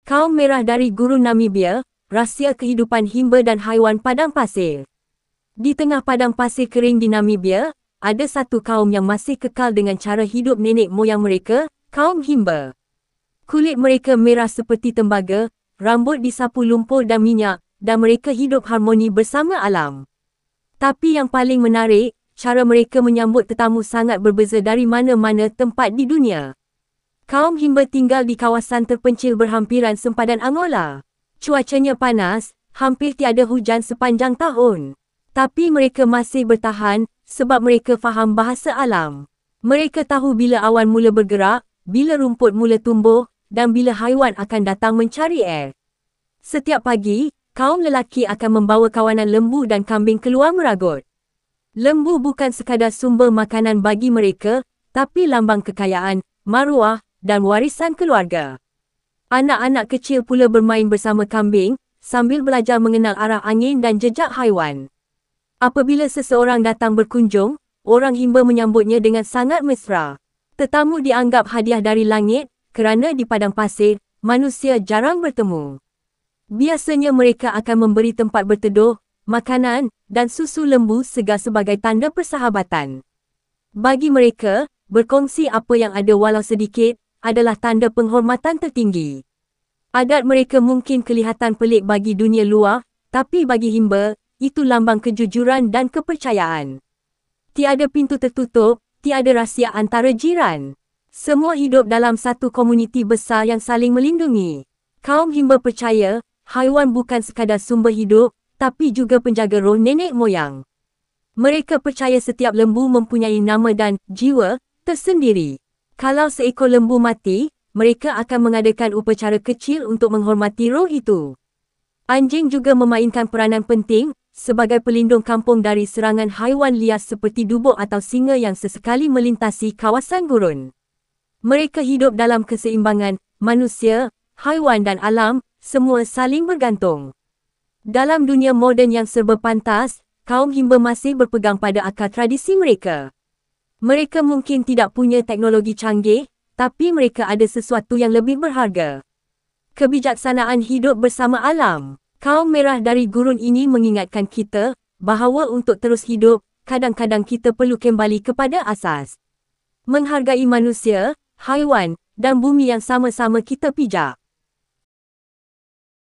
Kaum merah dari gurun Namibia, rahsia kehidupan himba dan haiwan padang pasir. Di tengah padang pasir kering di Namibia, ada satu kaum yang masih kekal dengan cara hidup nenek moyang mereka, kaum himba. Kulit mereka merah seperti tembaga, rambut disapu lumpur dan minyak, dan mereka hidup harmoni bersama alam. Tapi yang paling menarik, cara mereka menyambut tetamu sangat berbeza dari mana-mana tempat di dunia. Kaum himba tinggal di kawasan terpencil berhampiran sempadan Angola. Cuacanya panas, hampir tiada hujan sepanjang tahun. Tapi mereka masih bertahan, sebab mereka faham bahasa alam. Mereka tahu bila awan mula bergerak, bila rumput mula tumbuh, dan bila haiwan akan datang mencari air. Setiap pagi, kaum lelaki akan membawa kawanan lembu dan kambing keluar meragut. Lembu bukan sekadar sumber makanan bagi mereka, tapi lambang kekayaan, maruah, dan warisan keluarga. Anak-anak kecil pula bermain bersama kambing, sambil belajar mengenal arah angin dan jejak haiwan. Apabila seseorang datang berkunjung, orang himba menyambutnya dengan sangat mesra. Tetamu dianggap hadiah dari langit, kerana di padang pasir, manusia jarang bertemu. Biasanya mereka akan memberi tempat berteduh, makanan, dan susu lembu segar sebagai tanda persahabatan. Bagi mereka, berkongsi apa yang ada walau sedikit, adalah tanda penghormatan tertinggi. Adat mereka mungkin kelihatan pelik bagi dunia luar, tapi bagi himba, itu lambang kejujuran dan kepercayaan. Tiada pintu tertutup, tiada rahsia antara jiran. Semua hidup dalam satu komuniti besar yang saling melindungi. Kaum himba percaya, haiwan bukan sekadar sumber hidup, tapi juga penjaga roh nenek moyang. Mereka percaya setiap lembu mempunyai nama dan jiwa tersendiri. Kalau seekor lembu mati, mereka akan mengadakan upacara kecil untuk menghormati roh itu. Anjing juga memainkan peranan penting, sebagai pelindung kampung dari serangan haiwan liar seperti dubuk atau singa yang sesekali melintasi kawasan gurun. Mereka hidup dalam keseimbangan, manusia, haiwan dan alam, semua saling bergantung. Dalam dunia moden yang serba pantas, kaum himba masih berpegang pada akar tradisi mereka. Mereka mungkin tidak punya teknologi canggih, tapi mereka ada sesuatu yang lebih berharga. Kebijaksanaan hidup bersama alam. Kaum merah dari gurun ini mengingatkan kita, bahawa untuk terus hidup, kadang-kadang kita perlu kembali kepada asas. Menghargai manusia, haiwan, dan bumi yang sama-sama kita pijak.